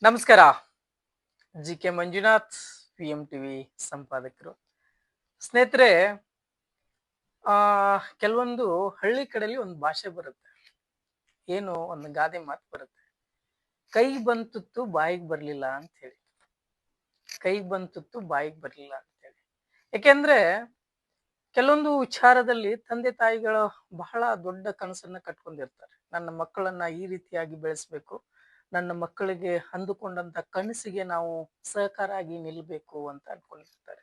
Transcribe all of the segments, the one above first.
ನಮಸ್ಕಾರ. G K. Manjunath, P M TV ಸಂಪಾದಕರು. ಸ್ನೇಹಿತರೆ, ಆ ಕೆಲವೊಂದು ಹಳ್ಳಿ ಕಡೆಯಲ್ಲಿ ಒಂದು ಭಾಷೆ ಬರುತ್ತೆ. ಏನು ಒಂದು ಗಾದೆ ಮಾತು ಬರುತ್ತೆ. ಕೈಗೆ ಬಂದ್ ತುತ್ತು ಬಾಯಿಗೆ ಬರ್ಲಿಲ್ಲ ಅಂತ ಹೇಳಿ. ಕೈಗೆ ಬಂದ್ ತುತ್ತು ಬಾಯಿಗೆ ಬರ್ಲಿಲ್ಲ ಅಂತ ಹೇಳಿ. ಯಾಕೆಂದ್ರೆ ಕೆಲವೊಂದು ವಿಚಾರದಲ್ಲಿ ತಂದೆ ತಾಯಿಗಳು ಬಹಳ ದೊಡ್ಡ ಕನಸನ್ನ ಕಟ್ಕೊಂಡಿರ್ತಾರೆ. ನನ್ನ ಮಕ್ಕಳನ್ನ ಈ ರೀತಿಯಾಗಿ ಬೆಳೆಸ್ಬೇಕು, ನನ್ನ ಮಕ್ಕಳಿಗೆ ಅಂದುಕೊಂಡಂತ ಕನಸಿಗೆ ನಾವು ಸಹಕಾರ ಆಗಿ ನಿಲ್ಬೇಕು ಅಂತ ಅನ್ಕೊಂಡಿರ್ತಾರೆ.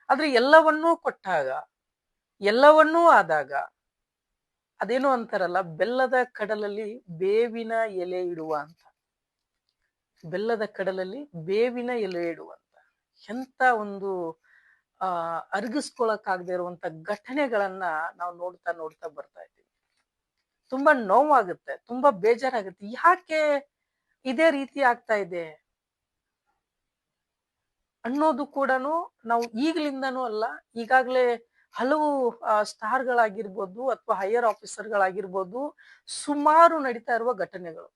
ಆದ್ರೆ ಎಲ್ಲವನ್ನೂ ಕೊಟ್ಟಾಗ, ಎಲ್ಲವನ್ನೂ ಆದಾಗ, ಅದೇನೋ ಅಂತಾರಲ್ಲ, ಬೆಲ್ಲದ ಕಡಲಲ್ಲಿ ಬೇವಿನ ಎಲೆ ಇಡುವ ಅಂತ. ಬೆಲ್ಲದ ಕಡಲಲ್ಲಿ ಬೇವಿನ ಎಲೆ ಇಡುವ ಅಂತ. ಎಂತ ಒಂದು ಅರಗಿಸ್ಕೊಳಕ್ಕಾಗದೇ ಇರುವಂತ ಘಟನೆಗಳನ್ನ ನಾವು ನೋಡ್ತಾ ನೋಡ್ತಾ ಬರ್ತಾ ಇದ್ದೀವಿ. ತುಂಬಾ ನೋವಾಗುತ್ತೆ, ತುಂಬಾ ಬೇಜಾರಾಗುತ್ತೆ. ಯಾಕೆ ಇದೇ ರೀತಿ ಆಗ್ತಾ ಇದೆ ಅನ್ನೋದು ಕೂಡ ನಾವು ಈಗಲಿಂದನೂ ಅಲ್ಲ, ಈಗಾಗಲೇ ಹಲವು ಸ್ಟಾರ್ಗಳಾಗಿರ್ಬೋದು ಅಥವಾ ಹೈಯರ್ ಆಫೀಸರ್ಗಳಾಗಿರ್ಬೋದು, ಸುಮಾರು ನಡೀತಾ ಇರುವ ಘಟನೆಗಳು.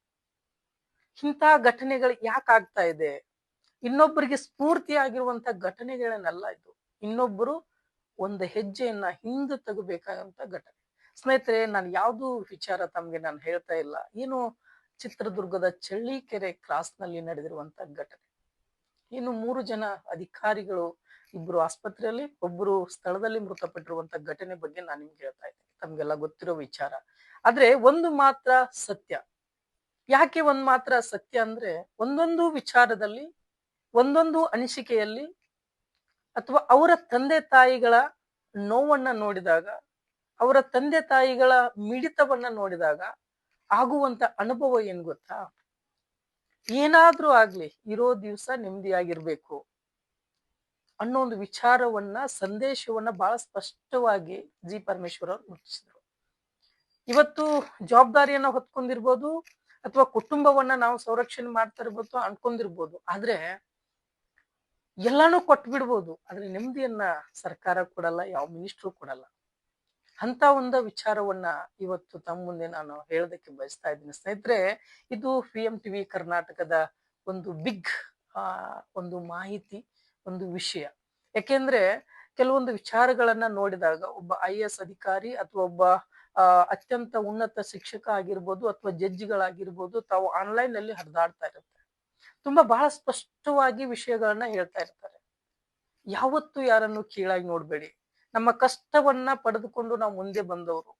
ಇಂಥ ಘಟನೆಗಳು ಯಾಕೆ ಆಗ್ತಾ ಇದೆ? ಇನ್ನೊಬ್ಬರಿಗೆ ಸ್ಫೂರ್ತಿ ಆಗಿರುವಂತ ಘಟನೆಗಳನ್ನೆಲ್ಲ ಇದು. ಇನ್ನೊಬ್ಬರು ಒಂದು ಹೆಜ್ಜೆಯನ್ನ ಹಿಂದೆ ತಗೋಬೇಕಾದಂತ ಘಟನೆ. ಸ್ನೇಹಿತರೆ, ನಾನು ಯಾವ್ದು ವಿಚಾರ ತಮ್ಗೆ ನಾನು ಹೇಳ್ತಾ ಇಲ್ಲ. ಏನು ಚಿತ್ರದುರ್ಗದ ಚಳ್ಳೀಕೆರೆ ಕ್ರಾಸ್ ನಲ್ಲಿ ನಡೆದಿರುವಂತ ಘಟನೆ. ಇನ್ನು 3 ಜನ ಅಧಿಕಾರಿಗಳು, ಇಬ್ರು ಆಸ್ಪತ್ರೆಯಲ್ಲಿ, ಒಬ್ಬರು ಸ್ಥಳದಲ್ಲಿ ಮೃತಪಟ್ಟಿರುವಂತ ಘಟನೆ ಬಗ್ಗೆ ನಾನು ನಿಮ್ಗೆ ಹೇಳ್ತಾ ಇದ್ದೀನಿ. ತಮ್ಗೆಲ್ಲ ಗೊತ್ತಿರೋ ವಿಚಾರ. ಆದ್ರೆ ಒಂದು ಮಾತ್ರ ಸತ್ಯ. ಯಾಕೆ ಒಂದ್ ಮಾತ್ರ ಸತ್ಯ ಅಂದ್ರೆ, ಒಂದೊಂದು ವಿಚಾರದಲ್ಲಿ, ಒಂದೊಂದು ಅನಿಸಿಕೆಯಲ್ಲಿ ಅಥವಾ ಅವರ ತಂದೆ ತಾಯಿಗಳ ನೋವನ್ನ ನೋಡಿದಾಗ, ಅವರ ತಂದೆ ತಾಯಿಗಳ ಮಿಡಿತವನ್ನ ನೋಡಿದಾಗ ಆಗುವಂತ ಅನುಭವ ಏನ್ ಗೊತ್ತಾ? ಏನಾದ್ರೂ ಆಗ್ಲಿ, ಇರೋ ದಿವಸ ನೆಮ್ಮದಿಯಾಗಿರ್ಬೇಕು ಅನ್ನೋ ಒಂದು ವಿಚಾರವನ್ನ, ಸಂದೇಶವನ್ನ ಬಹಳ ಸ್ಪಷ್ಟವಾಗಿ ಜಿ ಪರಮೇಶ್ವರ್ ಅವರು ಮುಟ್ಟಿಸಿದ್ರು. ಇವತ್ತು ಜವಾಬ್ದಾರಿಯನ್ನ ಹೊತ್ಕೊಂಡಿರ್ಬೋದು ಅಥವಾ ಕುಟುಂಬವನ್ನ ನಾವು ಸಂರಕ್ಷಣೆ ಮಾಡ್ತಾ ಇರ್ಬೋದು ಅನ್ಕೊಂಡಿರ್ಬೋದು. ಆದ್ರೆ ಎಲ್ಲಾನು ಕೊಟ್ಟು ಬಿಡ್ಬೋದು, ಆದ್ರೆ ನೆಮ್ಮದಿಯನ್ನ ಸರ್ಕಾರ ಕೊಡಲ್ಲ, ಯಾವ ಮಿನಿಸ್ಟ್ರು ಕೊಡಲ್ಲ. ಅಂತ ಒಂದು ವಿಚಾರವನ್ನ ಇವತ್ತು ತಮ್ಮ ಮುಂದೆ ನಾನು ಹೇಳೋದಕ್ಕೆ ಬಯಸ್ತಾ ಇದ್ದೀನಿ. ಸ್ನೇಹಿತರೆ, ಇದು ಪಿ.ಎಂ ಟಿವಿ ಕರ್ನಾಟಕದ ಒಂದು ಬಿಗ್ ಒಂದು ಮಾಹಿತಿ, ಒಂದು ವಿಷಯ. ಯಾಕೆಂದ್ರೆ ಕೆಲವೊಂದು ವಿಚಾರಗಳನ್ನ ನೋಡಿದಾಗ ಒಬ್ಬ IAS ಅಧಿಕಾರಿ ಅಥವಾ ಒಬ್ಬ ಅತ್ಯಂತ ಉನ್ನತ ಶಿಕ್ಷಕ ಆಗಿರ್ಬೋದು ಅಥವಾ ಜಡ್ಜಿಗಳಾಗಿರ್ಬೋದು, ತಾವು ಆನ್ಲೈನ್ ನಲ್ಲಿ ಹರಿದಾಡ್ತಾ ಇರುತ್ತೆ. ತುಂಬಾ ಬಹಳ ಸ್ಪಷ್ಟವಾಗಿ ವಿಷಯಗಳನ್ನ ಹೇಳ್ತಾ ಇರ್ತಾರೆ. ಯಾವತ್ತು ಯಾರನ್ನು ಕೀಳಾಗಿ ನೋಡ್ಬೇಡಿ. ನಮ್ಮ ಕಷ್ಟವನ್ನ ಪಡೆದುಕೊಂಡು ನಾವು ಮುಂದೆ ಬಂದವರು,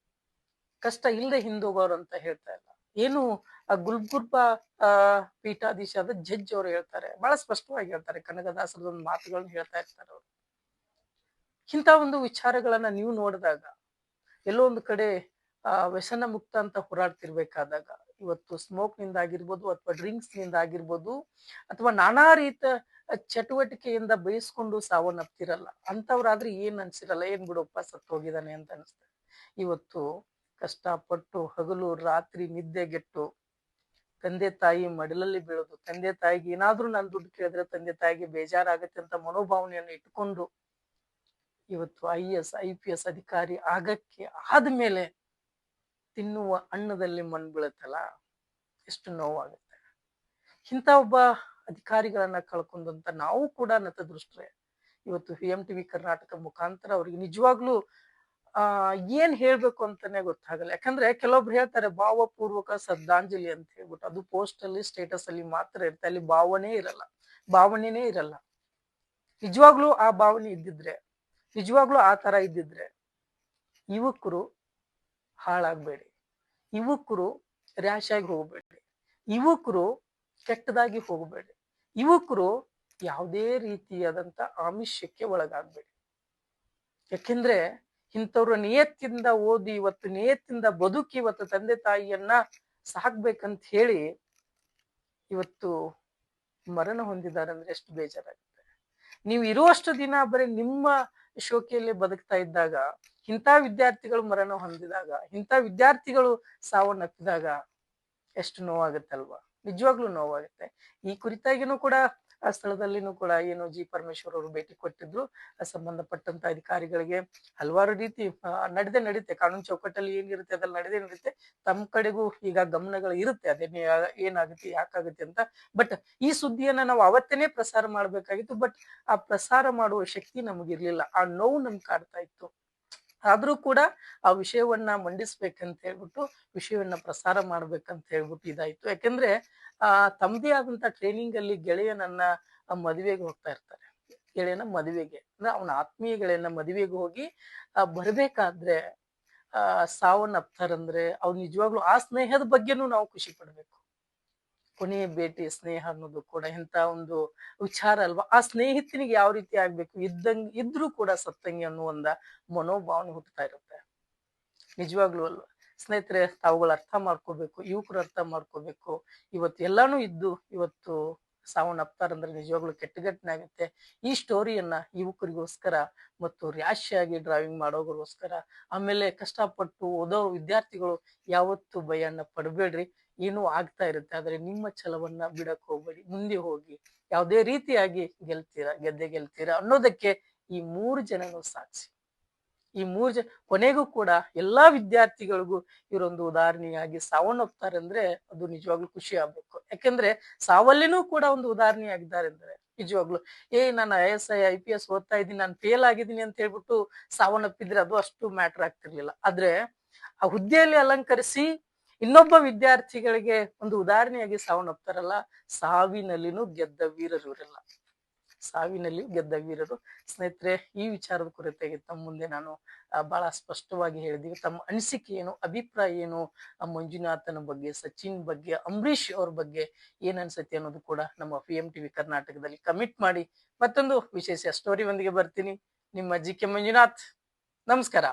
ಕಷ್ಟ ಇಲ್ಲದೆ ಹಿಂದೋಗೋರು ಅಂತ ಹೇಳ್ತಾ ಇಲ್ಲ. ಏನು ಗುಲ್ಬರ್ಗ ಪೀಠಾಧೀಶಾದ ಜಡ್ಜ್ ಅವರು ಹೇಳ್ತಾರೆ, ಬಹಳ ಸ್ಪಷ್ಟವಾಗಿ ಹೇಳ್ತಾರೆ. ಕನಕದಾಸರದ ಒಂದು ಮಾತುಗಳನ್ನ ಹೇಳ್ತಾ ಇರ್ತಾರೆ ಅವರು. ಇಂಥ ಒಂದು ವಿಚಾರಗಳನ್ನ ನೀವು ನೋಡಿದಾಗ, ಎಲ್ಲೋ ಒಂದು ಕಡೆ ವ್ಯಸನ ಮುಕ್ತ ಅಂತ ಹೋರಾಡ್ತಿರ್ಬೇಕಾದಾಗ, ಇವತ್ತು ಸ್ಮೋಕ್ ನಿಂದ ಆಗಿರ್ಬೋದು ಅಥವಾ ಡ್ರಿಂಕ್ಸ್ ನಿಂದ ಆಗಿರ್ಬೋದು ಅಥವಾ ನಾನಾ ರೀತಿಯ ಚಟುವಟಿಕೆಯಿಂದ ಬಯಸ್ಕೊಂಡು ಸಾವನ್ನಪ್ತಿರಲ್ಲ ಅಂತವ್ರಾದ್ರೆ ಏನ್ ಅನ್ಸಿರಲ್ಲ, ಏನ್ ಬಿಡಪ್ಪ ಸತ್ತು ಹೋಗಿದಾನೆ ಅಂತ ಅನಿಸ್ತದೆ. ಇವತ್ತು ಕಷ್ಟಪಟ್ಟು ಹಗಲು ರಾತ್ರಿ ನಿದ್ದೆಗೆಟ್ಟು ತಂದೆ ತಾಯಿ ಮಡಿಲಲ್ಲಿ ಬೀಳೋದು, ತಂದೆ ತಾಯಿಗೆ ಏನಾದ್ರೂ ನಾನು ದುಡ್ಡು ಕೇಳಿದ್ರೆ ತಂದೆ ತಾಯಿಗೆ ಬೇಜಾರಾಗತ್ತೆ ಅಂತ ಮನೋಭಾವನೆಯನ್ನು ಇಟ್ಕೊಂಡು ಇವತ್ತು IAS IPS ಅಧಿಕಾರಿ ಆಗಕ್ಕೆ ಆದ್ಮೇಲೆ ತಿನ್ನುವ ಅನ್ನದಲ್ಲಿ ಮಣ್ಣು ಬೀಳುತ್ತಲ್ಲ, ಎಷ್ಟು ನೋವಾಗುತ್ತೆ. ಇಂಥ ಒಬ್ಬ ಅಧಿಕಾರಿಗಳನ್ನ ಕಳ್ಕೊಂಡಂತ ನಾವು ಕೂಡ ನತದೃಷ್ಟರೇ. ಇವತ್ತು ಪಿ.ಎಂ ಟಿವಿ ಕರ್ನಾಟಕ ಮುಖಾಂತರ ಅವ್ರಿಗೆ ನಿಜವಾಗ್ಲೂ ಏನ್ ಹೇಳ್ಬೇಕು ಅಂತಾನೆ ಗೊತ್ತಾಗಲ್ಲ. ಯಾಕಂದ್ರೆ ಕೆಲವೊಬ್ರು ಹೇಳ್ತಾರೆ ಭಾವಪೂರ್ವಕ ಶ್ರದ್ಧಾಂಜಲಿ ಅಂತ ಹೇಳ್ಬಿಟ್ಟು, ಅದು ಪೋಸ್ಟ್ ಅಲ್ಲಿ ಸ್ಟೇಟಸ್ ಅಲ್ಲಿ ಮಾತ್ರ ಇರುತ್ತೆ, ಅಲ್ಲಿ ಭಾವನೆನೇ ಇರಲ್ಲ. ನಿಜವಾಗ್ಲೂ ಆ ಭಾವನೆ ಇದ್ದಿದ್ರೆ, ನಿಜವಾಗ್ಲೂ ಆ ತರ ಇದ್ದಿದ್ರೆ, ಯುವಕರು ಹಾಳಾಗ್ಬೇಡಿ, ಯುವಕರು ರ್ಯಾಶ್ ಆಗಿ ಹೋಗ್ಬೇಡಿ, ಯುವಕರು ಕೆಟ್ಟದಾಗಿ ಹೋಗಬೇಡಿ, ಯುವಕರು ಯಾವುದೇ ರೀತಿಯಾದಂತ ಆಮಿಷಕ್ಕೆ ಒಳಗಾಗ್ಬೇಡಿ. ಯಾಕೆಂದ್ರೆ ಇಂಥವ್ರ ನಿಯತ್ತಿಂದ ಓದಿ, ಇವತ್ತು ನಿಯತ್ತಿಂದ ಬದುಕಿ, ಇವತ್ತು ತಂದೆ ತಾಯಿಯನ್ನ ಸಾಕ್ಬೇಕಂತ ಹೇಳಿ ಇವತ್ತು ಮರಣ ಹೊಂದಿದ್ದಾರೆ ಅಂದ್ರೆ ಎಷ್ಟು ಬೇಜಾರಾಗುತ್ತೆ. ನೀವು ಇರುವಷ್ಟು ದಿನ ಬರೀ ನಿಮ್ಮ ಶೋಕಿಯಲ್ಲಿ ಬದುಕ್ತಾ ಇದ್ದಾಗ, ಇಂಥ ವಿದ್ಯಾರ್ಥಿಗಳು ಮರಣ ಹೊಂದಿದಾಗ, ಇಂಥ ವಿದ್ಯಾರ್ಥಿಗಳು ಸಾವನ್ನಪ್ಪಿದಾಗ ಎಷ್ಟು ನೋವಾಗುತ್ತಲ್ವಾ. ನಿಜವಾಗ್ಲೂ ನೋವಾಗುತ್ತೆ. ಈ ಕುರಿತಾಗಿನೂ ಕೂಡ ಆ ಸ್ಥಳದಲ್ಲಿನೂ ಕೂಡ ಏನು ಜಿ ಪರಮೇಶ್ವರ್ ಅವರು ಭೇಟಿ ಕೊಟ್ಟಿದ್ರು. ಸಂಬಂಧಪಟ್ಟಂತ ಅಧಿಕಾರಿಗಳಿಗೆ ಹಲವಾರು ರೀತಿ ನಡೀತೆ ಕಾನೂನು ಚೌಕಟ್ಟಲ್ಲಿ ಏನಿರುತ್ತೆ ಅದ್ರಲ್ಲಿ ನಡೆಯುತ್ತೆ. ತಮ್ಮ ಕಡೆಗೂ ಈಗ ಗಮನಗಳು ಇರುತ್ತೆ ಅದೇನೇ ಏನಾಗುತ್ತೆ ಯಾಕಾಗುತ್ತೆ ಅಂತ. ಬಟ್ ಈ ಸುದ್ದಿಯನ್ನ ನಾವು ಅವತ್ತೇನೆ ಪ್ರಸಾರ ಮಾಡ್ಬೇಕಾಗಿತ್ತು. ಬಟ್ ಆ ಪ್ರಸಾರ ಮಾಡುವ ಶಕ್ತಿ ನಮಗಿರ್ಲಿಲ್ಲ. ಆ ನೋವು ನಮ್ಗೆ ಕಾಡ್ತಾ ಇತ್ತು. ಆದ್ರೂ ಕೂಡ ಆ ವಿಷಯವನ್ನ ಮಂಡಿಸ್ಬೇಕಂತ ಹೇಳ್ಬಿಟ್ಟು ವಿಷಯವನ್ನ ಪ್ರಸಾರ ಮಾಡ್ಬೇಕಂತ ಹೇಳ್ಬಿಟ್ಟು ಇದಾಯ್ತು. ಯಾಕೆಂದ್ರೆ ತಮ್ಮದೇ ಆದಂತ ಟ್ರೈನಿಂಗ್ ಅಲ್ಲಿ ಗೆಳೆಯನನ್ನ ಮದುವೆಗೆ ಹೋಗ್ತಾ ಇರ್ತಾರೆ. ಗೆಳೆಯನ ಮದುವೆಗೆ ಅಂದ್ರೆ ಅವನ ಆತ್ಮೀಯ ಗೆಳೆಯನ ಮದುವೆಗೆ ಹೋಗಿ ಬರ್ಬೇಕಾದ್ರೆ ಸಾವನ್ನಪ್ತಾರಂದ್ರೆ ಅವ್ರು ನಿಜವಾಗ್ಲೂ ಆ ಸ್ನೇಹದ ಬಗ್ಗೆನೂ ನಾವು ಖುಷಿ ಪಡ್ಬೇಕು. ಕೊನೆಯ ಭೇಟಿ ಸ್ನೇಹ ಅನ್ನೋದು ಕೂಡ ಇಂತ ಒಂದು ವಿಚಾರ ಅಲ್ವಾ. ಆ ಸ್ನೇಹಿತನಿಗೆ ಯಾವ ರೀತಿ ಆಗ್ಬೇಕು, ಇದ್ರೂ ಕೂಡ ಸತ್ತಂಗೆ ಅನ್ನೋ ಒಂದ ಮನೋಭಾವನೆ ಹುಟ್ಟುತ್ತಾ ಇರುತ್ತೆ. ನಿಜವಾಗ್ಲೂ ಅಲ್ವಾ. ಸ್ನೇಹಿತರೆ, ತಾವುಗಳು ಅರ್ಥ ಮಾಡ್ಕೋಬೇಕು, ಯುವಕರು ಅರ್ಥ ಮಾಡ್ಕೋಬೇಕು. ಇವತ್ತು ಎಲ್ಲಾನು ಇದ್ದು ಇವತ್ತು ಸಾವನ್ನಪ್ತಾರಂದ್ರೆ ನಿಜವಾಗ್ಲೂ ಕೆಟ್ಟ ಘಟನೆ ಆಗುತ್ತೆ. ಈ ಸ್ಟೋರಿಯನ್ನ ಯುವಕರಿಗೋಸ್ಕರ ಮತ್ತು ರ್ಯಾಶ್ ಆಗಿ ಡ್ರೈವಿಂಗ್ ಮಾಡೋರಿಗೋಸ್ಕರ, ಆಮೇಲೆ ಕಷ್ಟಪಟ್ಟು ಓದೋ ವಿದ್ಯಾರ್ಥಿಗಳು ಯಾವತ್ತು ಭಯನ್ನ ಪಡಬೇಡ್ರಿ. ಏನೋ ಆಗ್ತಾ ಇರುತ್ತೆ, ಆದ್ರೆ ನಿಮ್ಮ ಛಲವನ್ನ ಬಿಡಕ್ ಹೋಗ್ಬೇಡಿ. ಮುಂದೆ ಹೋಗಿ ಯಾವುದೇ ರೀತಿಯಾಗಿ ಗೆಲ್ತೀರಾ ಅನ್ನೋದಕ್ಕೆ ಈ 3 ಜನನು ಸಾಕ್ಷಿ. ಈ 3 ಜನ ಕೊನೆಗೂ ಕೂಡ ಎಲ್ಲಾ ವಿದ್ಯಾರ್ಥಿಗಳಿಗೂ ಇವರೊಂದು ಉದಾಹರಣೆಯಾಗಿ ಸಾವನ್ನಪ್ತಾರೆ ಅಂದ್ರೆ ಅದು ನಿಜವಾಗ್ಲೂ ಖುಷಿ ಆಗ್ಬೇಕು. ಯಾಕೆಂದ್ರೆ ಸಾವಲ್ಲಿನೂ ಕೂಡ ಒಂದು ಉದಾಹರಣೆಯಾಗಿದ್ದಾರೆ ಅಂದ್ರೆ ನಿಜವಾಗ್ಲು ನಾನು IAS IPS ಓದ್ತಾ ಇದ್ದೀನಿ, ನಾನು ಫೇಲ್ ಆಗಿದ್ದೀನಿ ಅಂತ ಹೇಳ್ಬಿಟ್ಟು ಸಾವನ್ನಪ್ಪಿದ್ರೆ ಅದು ಅಷ್ಟು ಮ್ಯಾಟರ್ ಆಗ್ತಿರ್ಲಿಲ್ಲ. ಆದ್ರೆ ಆ ಹುದ್ದೆಯಲ್ಲಿ ಅಲಂಕರಿಸಿ ಇನ್ನೊಬ್ಬ ವಿದ್ಯಾರ್ಥಿಗಳಿಗೆ ಒಂದು ಉದಾಹರಣೆಯಾಗಿ ಸಾವನ್ನಪ್ತಾರಲ್ಲ, ಸಾವಿನಲ್ಲಿನೂ ಗೆದ್ದ ವೀರರು ಇವರೆಲ್ಲ. ಸಾವಿನಲ್ಲಿ ಗೆದ್ದ ವೀರರು. ಸ್ನೇಹಿತರೆ, ಈ ವಿಚಾರದ ಕುರಿತಾಗಿ ತಮ್ಮ ಮುಂದೆ ನಾನು ಬಹಳ ಸ್ಪಷ್ಟವಾಗಿ ಹೇಳಿದೀವಿ. ತಮ್ಮ ಅನಿಸಿಕೆ ಏನು, ಅಭಿಪ್ರಾಯ ಏನು, ಮಂಜುನಾಥನ ಬಗ್ಗೆ, ಸಚಿನ್ ಬಗ್ಗೆ, ಅಂಬರೀಶ್ ಅವ್ರ ಬಗ್ಗೆ ಏನ್ ಅನ್ಸತ್ತೆ ಅನ್ನೋದು ಕೂಡ ನಮ್ಮ PMTV ಕರ್ನಾಟಕದಲ್ಲಿ ಕಮಿಟ್ ಮಾಡಿ. ಮತ್ತೊಂದು ವಿಶೇಷ ಸ್ಟೋರಿ ಒಂದಿಗೆ ಬರ್ತೀನಿ. ನಿಮ್ಮ GK ಮಂಜುನಾಥ್. ನಮಸ್ಕಾರ.